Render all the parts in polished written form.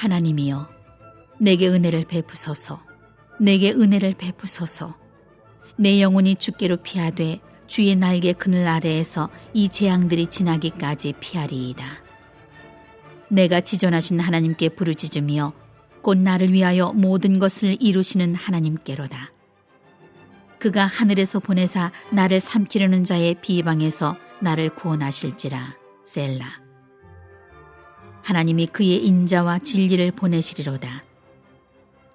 하나님이여, 내게 은혜를 베푸소서. 내게 은혜를 베푸소서. 내 영혼이 주께로 피하되 주의 날개 그늘 아래에서 이 재앙들이 지나기까지 피하리이다. 내가 지존하신 하나님께 부르짖으며 곧 나를 위하여 모든 것을 이루시는 하나님께로다. 그가 하늘에서 보내사 나를 삼키려는 자의 비방에서 나를 구원하실지라. 셀라. 하나님이 그의 인자와 진리를 보내시리로다.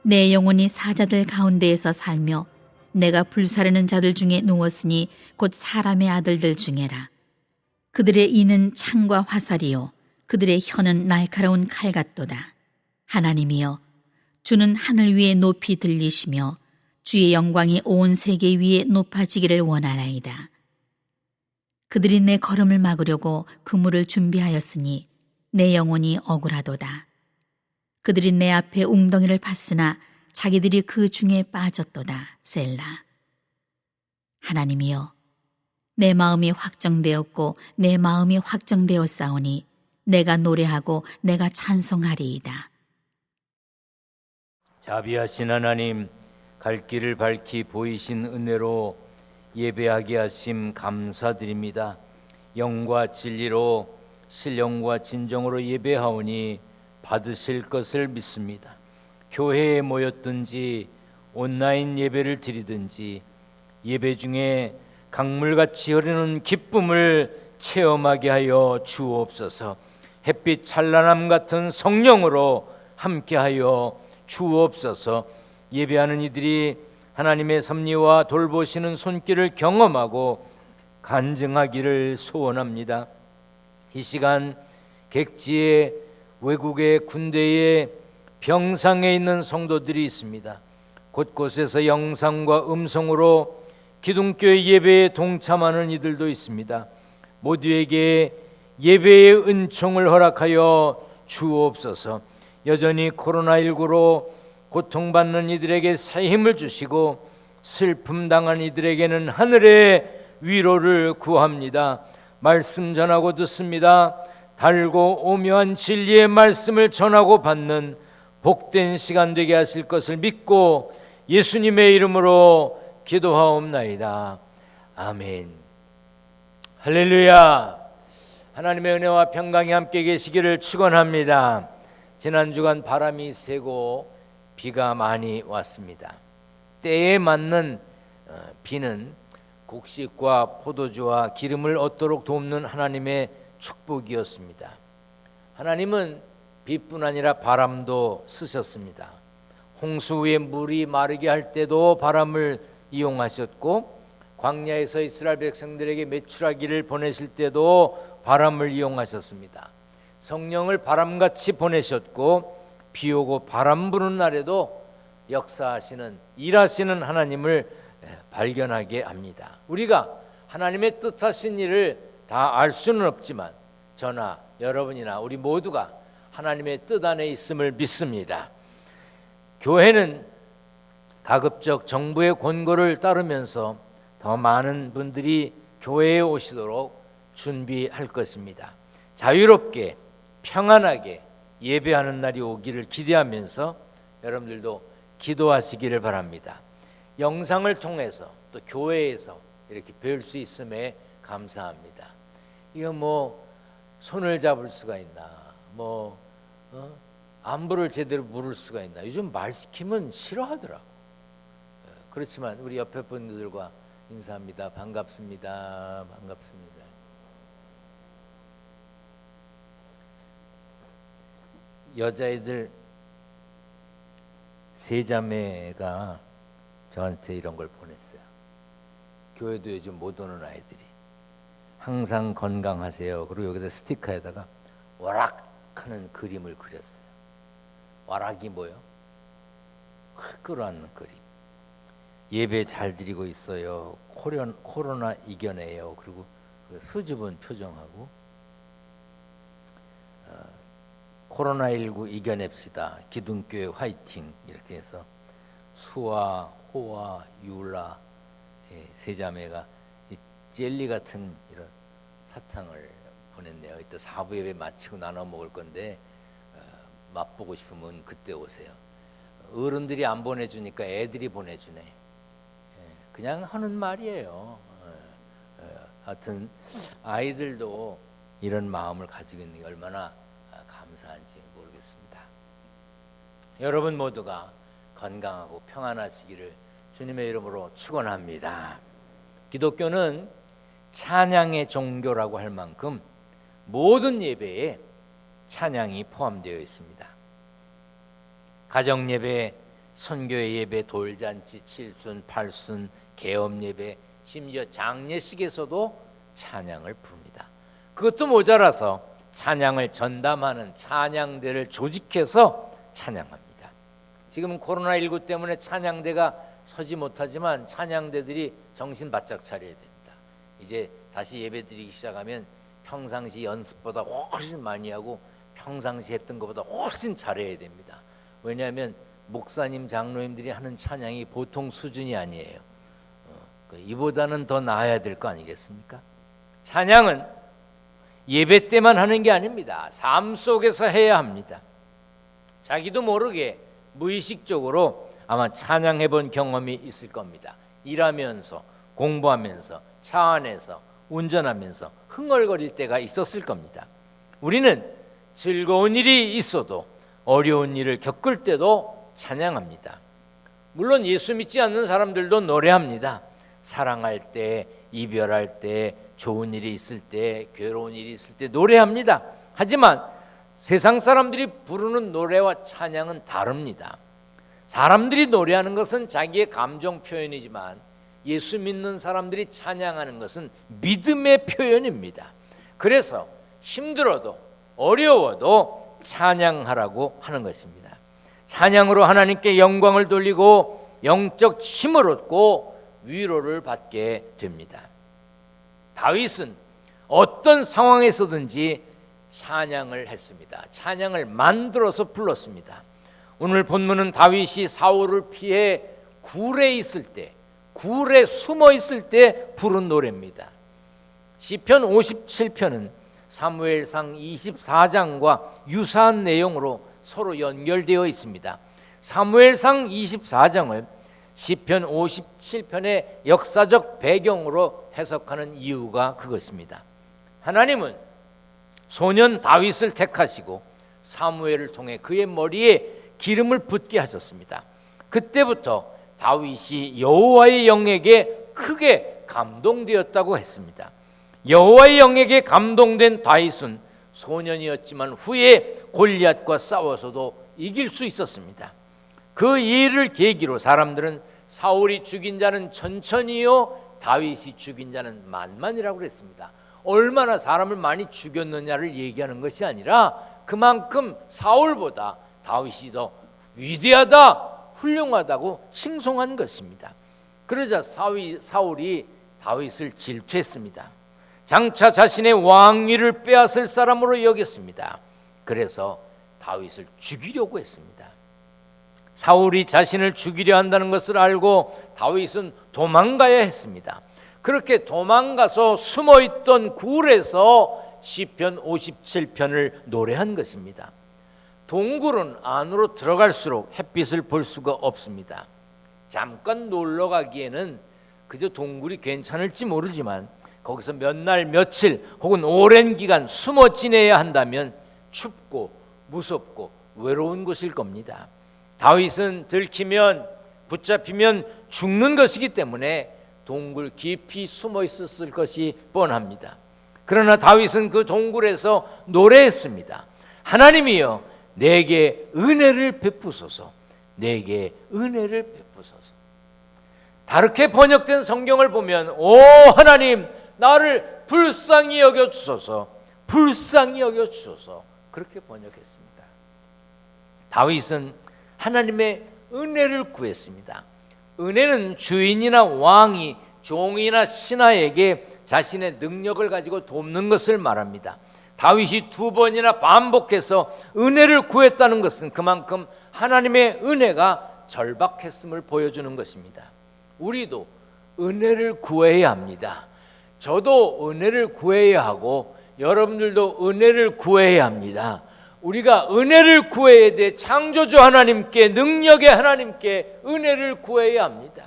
내 영혼이 사자들 가운데에서 살며 내가 불사르는 자들 중에 누웠으니 곧 사람의 아들들 중에라. 그들의 이는 창과 화살이요 그들의 혀는 날카로운 칼 같도다. 하나님이여, 주는 하늘 위에 높이 들리시며 주의 영광이 온 세계 위에 높아지기를 원하나이다. 그들이 내 걸음을 막으려고 그물을 준비하였으니 내 영혼이 억울하도다. 그들이 내 앞에 웅덩이를 팠으나 자기들이 그 중에 빠졌도다. 셀라. 하나님이여, 내 마음이 확정되었고 내 마음이 확정되었사오니 내가 노래하고 내가 찬송하리이다. 자비하신 하나님, 갈 길을 밝히 보이신 은혜로 예배하게 하심 감사드립니다. 영과 진리로 신령과 진정으로 예배하오니 받으실 것을 믿습니다. 교회에 모였든지 온라인 예배를 드리든지 예배 중에 강물같이 흐르는 기쁨을 체험하게 하여 주옵소서. 햇빛 찬란함 같은 성령으로 함께하여 주옵소서. 예배하는 이들이 하나님의 섭리와 돌보시는 손길을 경험하고 간증하기를 소원합니다. 이 시간 객지에 외국의 군대에 병상에 있는 성도들이 있습니다. 곳곳에서 영상과 음성으로 기둥교회 예배에 동참하는 이들도 있습니다. 모두에게 예배의 은총을 허락하여 주옵소서. 여전히 코로나19로 고통받는 이들에게 새 힘을 주시고 슬픔 당한 이들에게는 하늘의 위로를 구합니다. 말씀 전하고 듣습니다. 달고 오묘한 진리의 말씀을 전하고 받는 복된 시간 되게 하실 것을 믿고 예수님의 이름으로 기도하옵나이다. 아멘. 할렐루야. 하나님의 은혜와 평강이 함께 계시기를 축원합니다. 지난 주간 바람이 세고 비가 많이 왔습니다. 때에 맞는 비는 곡식과 포도주와 기름을 얻도록 돕는 하나님의 축복이었습니다. 하나님은 비뿐 아니라 바람도 쓰셨습니다. 홍수 위에 물이 마르게 할 때도 바람을 이용하셨고, 광야에서 이스라엘 백성들에게 메추라기를 보내실 때도 바람을 이용하셨습니다. 성령을 바람같이 보내셨고, 비 오고 바람 부는 날에도 역사하시는, 일하시는 하나님을 발견하게 합니다. 우리가 하나님의 뜻하신 일을 다 알 수는 없지만 저나 여러분이나 우리 모두가 하나님의 뜻 안에 있음을 믿습니다. 교회는 가급적 정부의 권고를 따르면서 더 많은 분들이 교회에 오시도록 준비할 것입니다. 자유롭게 평안하게 예배하는 날이 오기를 기대하면서 여러분들도 기도하시기를 바랍니다. 영상을 통해서 또 교회에서 이렇게 배울 수 있음에 감사합니다. 이거 손을 잡을 수가 있나, 안부를 제대로 물을 수가 있나. 요즘 말 시키면 싫어하더라고. 그렇지만 우리 옆에 분들과 인사합니다. 반갑습니다. 반갑습니다. 여자애들 세 자매가 저한테 이런 걸 보냈어요. 교회도 요즘 못 오는 아이들이 항상 건강하세요. 그리고 여기다 스티커에다가 와락하는 그림을 그렸어요. 와락이 뭐요? 끌어안는 그림. 예배 잘 드리고 있어요. 코로나 이겨내요. 그리고 수줍은 표정하고 코로나19 이겨냅시다. 기둥교회 화이팅. 이렇게 해서 수아, 호아, 유라 세 자매가 이 젤리 같은 이런 사탕을 보냈네요. 이따 4부 예배 마치고 나눠 먹을 건데 맛보고 싶으면 그때 오세요. 어른들이 안 보내주니까 애들이 보내주네. 그냥 하는 말이에요. 하여튼 아이들도 이런 마음을 가지고 있는 게 얼마나 감사한지 모르겠습니다. 여러분 모두가 건강하고 평안하시기를 주님의 이름으로 축원합니다. 기독교는 찬양의 종교라고 할 만큼 모든 예배에 찬양이 포함되어 있습니다. 가정 예배, 선교 예배, 돌잔치, 칠순, 팔순, 개업 예배, 심지어 장례식에서도 찬양을 부릅니다. 그것도 모자라서 찬양을 전담하는 찬양대를 조직해서 찬양합니다. 지금은 코로나19 때문에 찬양대가 서지 못하지만 찬양대들이 정신 바짝 차려야 됩니다. 이제 다시 예배드리기 시작하면 평상시 연습보다 훨씬 많이 하고 평상시 했던 것보다 훨씬 잘해야 됩니다. 왜냐하면 목사님, 장로님들이 하는 찬양이 보통 수준이 아니에요. 이보다는 더 나아야 될 거 아니겠습니까? 찬양은 예배 때만 하는 게 아닙니다. 삶 속에서 해야 합니다. 자기도 모르게 무의식적으로 아마 찬양해 본 경험이 있을 겁니다. 일하면서, 공부하면서, 차 안에서, 운전하면서 흥얼거릴 때가 있었을 겁니다. 우리는 즐거운 일이 있어도 어려운 일을 겪을 때도 찬양합니다. 물론 예수 믿지 않는 사람들도 노래합니다. 사랑할 때, 이별할 때, 좋은 일이 있을 때, 괴로운 일이 있을 때 노래합니다. 하지만 세상 사람들이 부르는 노래와 찬양은 다릅니다. 사람들이 노래하는 것은 자기의 감정 표현이지만 예수 믿는 사람들이 찬양하는 것은 믿음의 표현입니다. 그래서 힘들어도 어려워도 찬양하라고 하는 것입니다. 찬양으로 하나님께 영광을 돌리고 영적 힘을 얻고 위로를 받게 됩니다. 다윗은 어떤 상황에서든지 찬양을 했습니다. 찬양을 만들어서 불렀습니다. 오늘 본문은 다윗이 사울을 피해 굴에 있을 때, 굴에 숨어 있을 때 부른 노래입니다. 시편 57편은 사무엘상 24장과 유사한 내용으로 서로 연결되어 있습니다. 사무엘상 24장을 시편 57편의 역사적 배경으로 해석하는 이유가 그것입니다. 하나님은 소년 다윗을 택하시고 사무엘을 통해 그의 머리에 기름을 붓게 하셨습니다. 그때부터 다윗이 여호와의 영에게 크게 감동되었다고 했습니다. 여호와의 영에게 감동된 다윗은 소년이었지만 후에 골리앗과 싸워서도 이길 수 있었습니다. 그 일을 계기로 사람들은 사울이 죽인 자는 천천히요 다윗이 죽인 자는 만만이라고 그랬습니다. 얼마나 사람을 많이 죽였느냐를 얘기하는 것이 아니라 그만큼 사울보다 다윗이 더 위대하다, 훌륭하다고 칭송한 것입니다. 그러자 사울이 다윗을 질투했습니다. 장차 자신의 왕위를 빼앗을 사람으로 여겼습니다. 그래서 다윗을 죽이려고 했습니다. 사울이 자신을 죽이려 한다는 것을 알고 다윗은 도망가야 했습니다. 그렇게 도망가서 숨어있던 굴에서 시편 57편을 노래한 것입니다. 동굴은 안으로 들어갈수록 햇빛을 볼 수가 없습니다. 잠깐 놀러 가기에는 그저 동굴이 괜찮을지 모르지만 거기서 몇 날 며칠 혹은 오랜 기간 숨어 지내야 한다면 춥고 무섭고 외로운 곳일 겁니다. 다윗은 들키면 붙잡히면 죽는 것이기 때문에 동굴 깊이 숨어 있었을 것이 뻔합니다. 그러나 다윗은 그 동굴에서 노래했습니다. 하나님이여 내게 은혜를 베푸소서, 내게 은혜를 베푸소서. 다르게 번역된 성경을 보면 오 하나님 나를 불쌍히 여겨주소서, 불쌍히 여겨주소서 그렇게 번역했습니다. 다윗은 하나님의 은혜를 구했습니다. 은혜는 주인이나 왕이 종이나 신하에게 자신의 능력을 가지고 돕는 것을 말합니다. 다윗이 2번이나 반복해서 은혜를 구했다는 것은 그만큼 하나님의 은혜가 절박했음을 보여주는 것입니다. 우리도 은혜를 구해야 합니다. 저도 은혜를 구해야 하고 여러분들도 은혜를 구해야 합니다. 우리가 은혜를 구해야 돼. 창조주 하나님께, 능력의 하나님께 은혜를 구해야 합니다.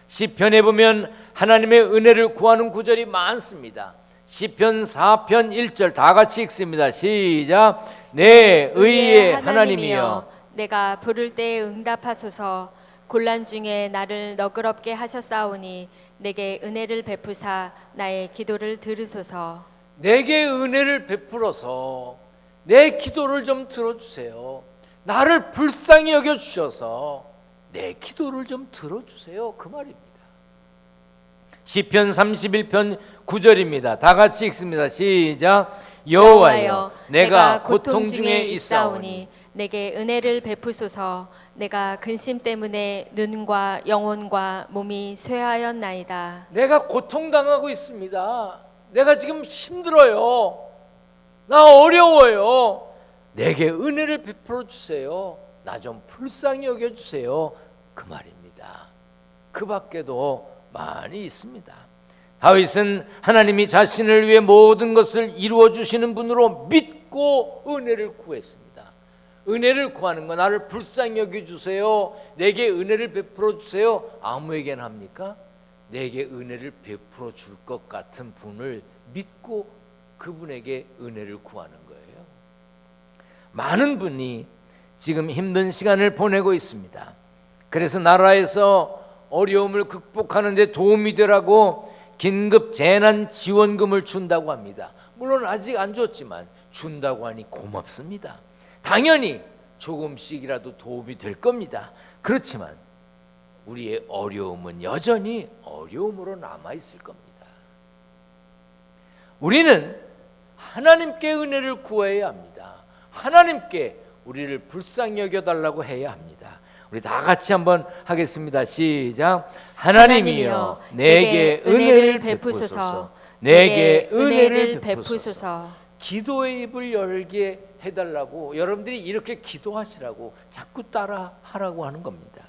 시편에 보면 하나님의 은혜를 구하는 구절이 많습니다. 시편 4편 1절 다 같이 읽습니다. 시작. 내 의의 하나님이여 내가 부를 때 응답하소서. 곤란 중에 나를 너그럽게 하셨사오니 내게 은혜를 베푸사 나의 기도를 들으소서. 내게 은혜를 베풀어서 내 기도를 좀 들어주세요. 나를 불쌍히 여겨주셔서 내 기도를 좀 들어주세요. 그 말입니다. 시편 31편 9절입니다. 다 같이 읽습니다. 시작. 여호와여 내가 고통 중에 있사오니 내게 은혜를 베푸소서. 내가 근심 때문에 눈과 영혼과 몸이 쇠하였나이다. 내가 고통당하고 있습니다. 내가 지금 힘들어요. 나 어려워요. 내게 은혜를 베풀어 주세요. 나 좀 불쌍히 여겨주세요. 그 말입니다. 그 밖에도 많이 있습니다. 다윗은 하나님이 자신을 위해 모든 것을 이루어 주시는 분으로 믿고 은혜를 구했습니다. 은혜를 구하는 건 나를 불쌍히 여겨주세요. 내게 은혜를 베풀어 주세요. 아무에게나 합니까? 내게 은혜를 베풀어 줄 것 같은 분을 믿고 그분에게 은혜를 구하는 거예요. 많은 분이 지금 힘든 시간을 보내고 있습니다. 그래서 나라에서 어려움을 극복하는 데 도움이 되라고 긴급 재난 지원금을 준다고 합니다. 물론 아직 안 줬지만 준다고 하니 고맙습니다. 당연히 조금씩이라도 도움이 될 겁니다. 그렇지만 우리의 어려움은 여전히 어려움으로 남아 있을 겁니다. 우리는 하나님께 은혜를 구해야 합니다. 하나님께 우리를 불쌍히 여겨달라고 해야 합니다. 우리 다 같이 한번 하겠습니다. 시작. 하나님이여 내게 은혜를 베푸소서. 내게 은혜를 베푸소서. 기도의 입을 열게 해달라고 여러분들이 이렇게 기도하시라고 자꾸 따라 하라고 하는 겁니다.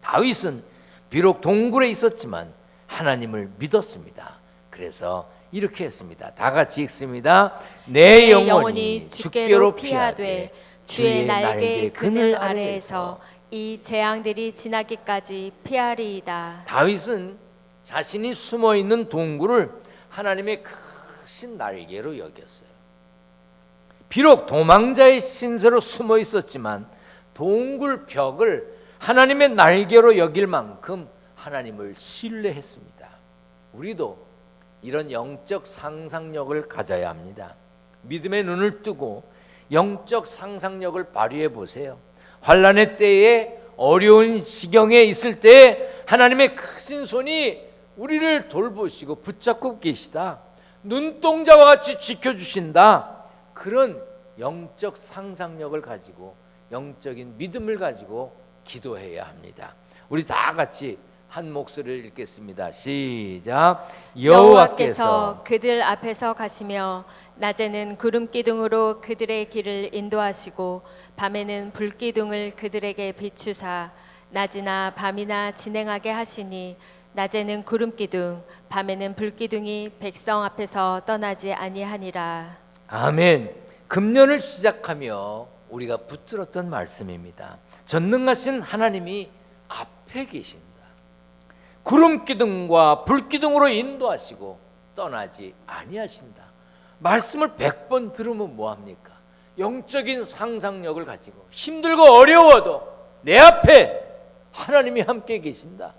다윗은 비록 동굴에 있었지만 하나님을 믿었습니다. 그래서 이렇게 했습니다. 다 같이 읽습니다. 내 영혼이 주께로 피하되 주의 날개 그늘 아래에서 이 재앙들이 지나기까지 피하리이다. 다윗은 자신이 숨어 있는 동굴을 하나님의 크신 날개로 여겼어요. 비록 도망자의 신세로 숨어 있었지만 동굴 벽을 하나님의 날개로 여길 만큼 하나님을 신뢰했습니다. 우리도 이런 영적 상상력을 가져야 합니다. 믿음의 눈을 뜨고 영적 상상력을 발휘해 보세요. 환난의 때에 어려운 시경에 있을 때 하나님의 크신 손이 우리를 돌보시고 붙잡고 계시다. 눈동자와 같이 지켜주신다. 그런 영적 상상력을 가지고 영적인 믿음을 가지고 기도해야 합니다. 우리 다 같이 한 목소리를 읽겠습니다. 시작. 여호와께서 그들 앞에서 가시며 낮에는 구름 기둥으로 그들의 길을 인도하시고 밤에는 불 기둥을 그들에게 비추사 낮이나 밤이나 진행하게 하시니 낮에는 구름 기둥 밤에는 불 기둥이 백성 앞에서 떠나지 아니하니라. 아멘. 금년을 시작하며 우리가 붙들었던 말씀입니다. 전능하신 하나님이 앞에 계신다. 구름 기둥과 불 기둥으로 인도하시고 떠나지 아니하신다. 말씀을 100번 들으면 뭐합니까? 영적인 상상력을 가지고 힘들고 어려워도 내 앞에 하나님이 함께 계신다.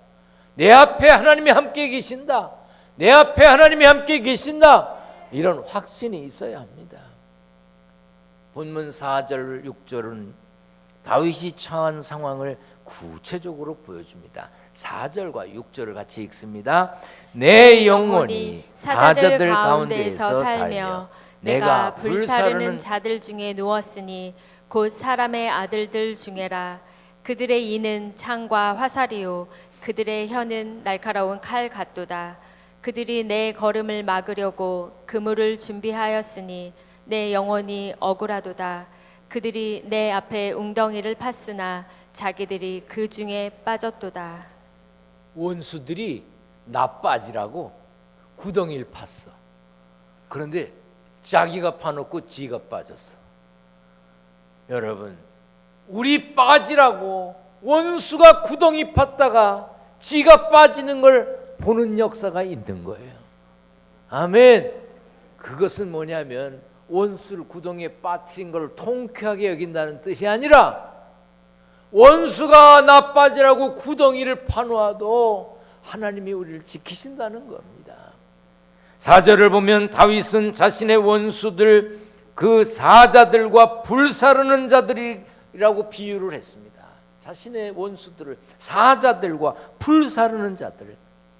내 앞에 하나님이 함께 계신다. 내 앞에 하나님이 함께 계신다. 이런 확신이 있어야 합니다. 본문 4절 6절은 다윗이 처한 상황을 구체적으로 보여줍니다. 4절과 6절을 같이 읽습니다. 내 영혼이 사자들 가운데에서 살며 내가 불사르는 자들 중에 누웠으니 곧 사람의 아들들 중에라. 그들의 이는 창과 화살이요 그들의 혀는 날카로운 칼 같도다. 그들이 내 걸음을 막으려고 그물을 준비하였으니 내 영혼이 억울하도다. 그들이 내 앞에 웅덩이를 팠으나 자기들이 그 중에 빠졌도다. 원수들이 나 빠지라고 구덩이를 팠어. 그런데 자기가 파놓고 지가 빠졌어. 여러분, 우리 빠지라고 원수가 구덩이 팠다가 지가 빠지는 걸 보는 역사가 있는 거예요. 아멘. 그것은 뭐냐면 원수를 구덩이에 빠뜨린 걸 통쾌하게 여긴다는 뜻이 아니라 원수가 나 빠지라고 구덩이를 파놓아도 하나님이 우리를 지키신다는 겁니다. 4절을 보면 다윗은 자신의 원수들 그 사자들과 불사르는 자들이라고 비유를 했습니다. 자신의 원수들을 사자들과 불사르는 자들,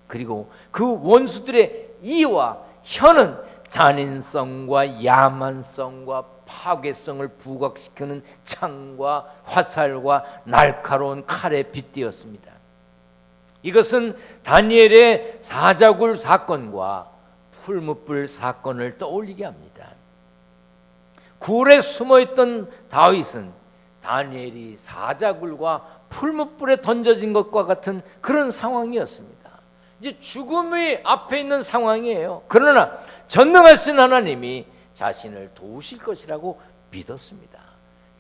그리고 그 원수들의 이와 혀는 잔인성과 야만성과 파괴성을 부각시키는 창과 화살과 날카로운 칼에 빗대었습니다. 이것은 다니엘의 사자굴 사건과 풀무불 사건을 떠올리게 합니다. 굴에 숨어있던 다윗은 다니엘이 사자굴과 풀무불에 던져진 것과 같은 그런 상황이었습니다. 이제 죽음이 앞에 있는 상황이에요. 그러나 전능하신 하나님이 자신을 도우실 것이라고 믿었습니다.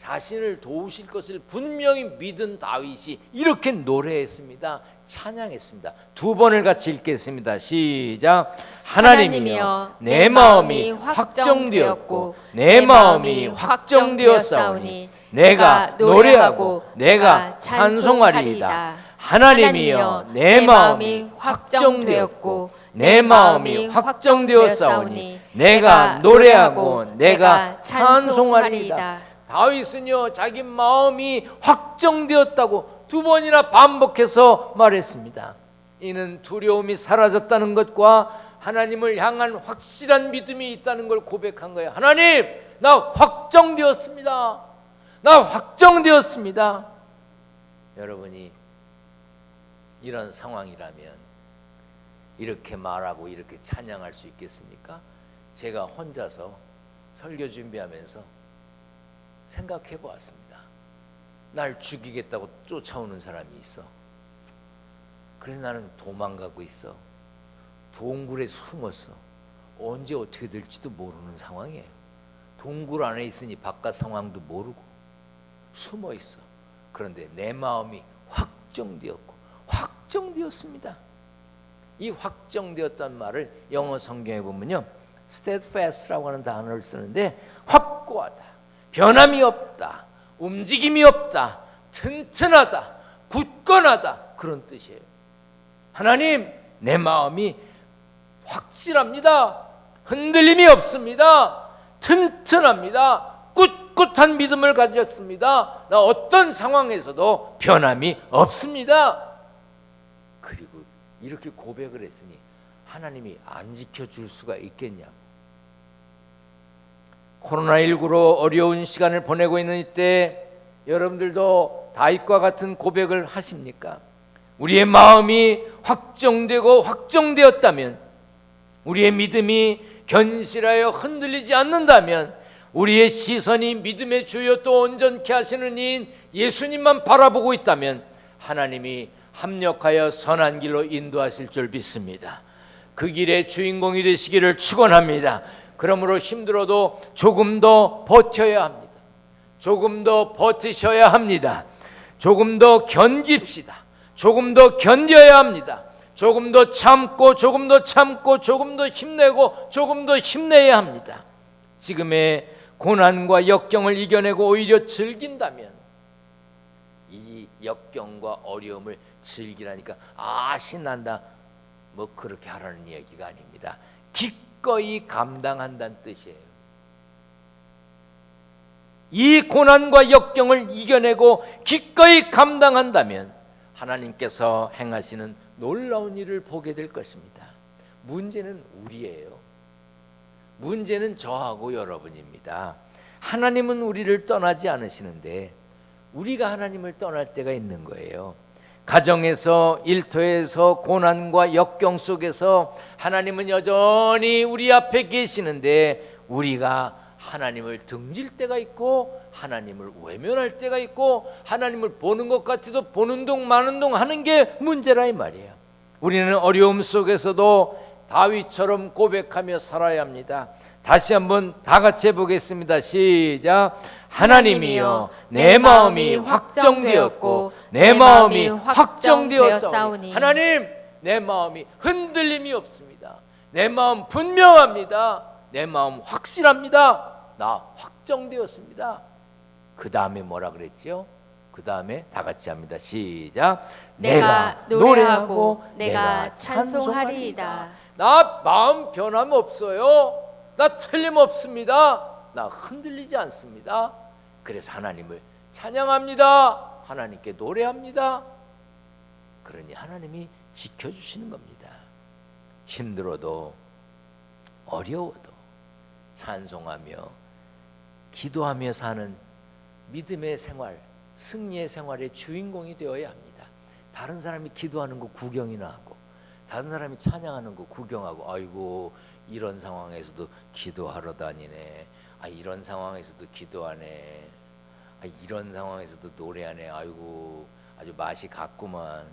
자신을 도우실 것을 분명히 믿은 다윗이 이렇게 노래했습니다. 찬양했습니다. 두 번을 같이 읽겠습니다. 시작. 하나님이여 내 마음이 확정되었고 내 마음이 확정되었사오니 내가 노래하고 내가 찬송하리이다. 하나님이여 내 마음이 확정되었고 내 마음이 확정되었사오니 내가 노래하고 내가 찬송하리이다. 다윗은요 자기 마음이 확정되었다고 두 번이나 반복해서 말했습니다. 이는 두려움이 사라졌다는 것과 하나님을 향한 확실한 믿음이 있다는 걸 고백한 거예요. 하나님, 나 확정되었습니다. 나 확정되었습니다. 여러분이 이런 상황이라면 이렇게 말하고 이렇게 찬양할 수 있겠습니까? 제가 혼자서 설교 준비하면서 생각해 보았습니다. 날 죽이겠다고 쫓아오는 사람이 있어. 그래서 나는 도망가고 있어. 동굴에 숨었어. 언제 어떻게 될지도 모르는 상황이에요. 동굴 안에 있으니 바깥 상황도 모르고 숨어 있어. 그런데 내 마음이 확정되었고 확정되었습니다. 이 확정되었다는 말을 영어 성경에 보면요, steadfast라고 하는 단어를 쓰는데 확고하다, 변함이 없다, 움직임이 없다, 튼튼하다, 굳건하다, 그런 뜻이에요. 하나님, 내 마음이 확실합니다. 흔들림이 없습니다. 튼튼합니다. 꿋꿋한 믿음을 가졌습니다. 나 어떤 상황에서도 변함이 없습니다. 그리고 이렇게 고백을 했으니 하나님이 안 지켜줄 수가 있겠냐고. 코로나19로 어려운 시간을 보내고 있는 이때 여러분들도 다윗과 같은 고백을 하십니까? 우리의 마음이 확정되고 확정되었다면, 우리의 믿음이 견실하여 흔들리지 않는다면, 우리의 시선이 믿음의 주여 또 온전케 하시는 이인 예수님만 바라보고 있다면 하나님이 합력하여 선한 길로 인도하실 줄 믿습니다. 그 길의 주인공이 되시기를 축원합니다. 그러므로 힘들어도 조금 더 버텨야 합니다. 조금 더 버티셔야 합니다. 조금 더 견딥시다. 조금 더 견뎌야 합니다. 조금 더 참고 조금 더 참고 조금 더 힘내고 조금 더 힘내야 합니다. 지금의 고난과 역경을 이겨내고 오히려 즐긴다면, 이 역경과 어려움을 즐기라니까 신난다, 뭐 그렇게 하라는 얘기가 아닙니다. 기꺼이 감당한다는 뜻이에요. 이 고난과 역경을 이겨내고 기꺼이 감당한다면 하나님께서 행하시는 놀라운 일을 보게 될 것입니다. 문제는 우리예요. 문제는 저하고 여러분입니다. 하나님은 우리를 떠나지 않으시는데 우리가 하나님을 떠날 때가 있는 거예요. 가정에서, 일터에서, 고난과 역경 속에서 하나님은 여전히 우리 앞에 계시는데 우리가 하나님을 등질 때가 있고 하나님을 외면할 때가 있고 하나님을 보는 것 같아도 보는 둥 마는 둥 하는 게 문제라 이 말이에요. 우리는 어려움 속에서도 다윗처럼 고백하며 살아야 합니다. 다시 한번 다 같이 해보겠습니다. 시작. 하나님이여 내 마음이 확정되었고 내 마음이 확정되었사오니 하나님 내 마음이 흔들림이 없습니다. 내 마음 분명합니다. 내 마음 확실합니다. 나 확정되었습니다. 그 다음에 뭐라 그랬지요? 그 다음에 다 같이 합니다. 시작. 내가 노래하고 내가 찬송하리이다. 나 마음 변함없어요. 나 틀림없습니다. 나 흔들리지 않습니다. 그래서 하나님을 찬양합니다. 하나님께 노래합니다. 그러니 하나님이 지켜주시는 겁니다. 힘들어도 어려워도 찬송하며 기도하며 사는 믿음의 생활, 승리의 생활의 주인공이 되어야 합니다. 다른 사람이 기도하는 거 구경이나 하고 다른 사람이 찬양하는 거 구경하고 아이고 이런 상황에서도 기도하러 다니네. 아 이런 상황에서도 기도하네. 아 이런 상황에서도 노래하네. 아이고 아주 맛이 갔구만.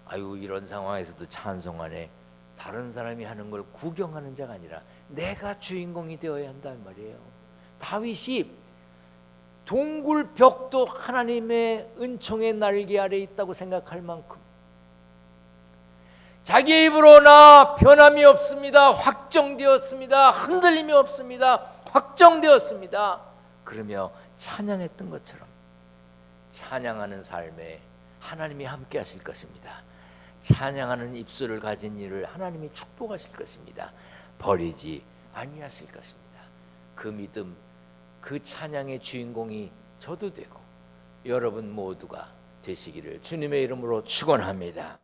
아이고 이런 상황에서도 찬송하네. 다른 사람이 하는 걸 구경하는 자가 아니라 내가 주인공이 되어야 한단 말이에요. 다윗이 동굴 벽도 하나님의 은총의 날개 아래 있다고 생각할 만큼 자기 입으로 나 변함이 없습니다. 확정되었습니다. 흔들림이 없습니다. 확정되었습니다. 그러며 찬양했던 것처럼 찬양하는 삶에 하나님이 함께 하실 것입니다. 찬양하는 입술을 가진 이를 하나님이 축복하실 것입니다. 버리지 아니하실 것입니다. 그 믿음, 그 찬양의 주인공이 저도 되고 여러분 모두가 되시기를 주님의 이름으로 축원합니다.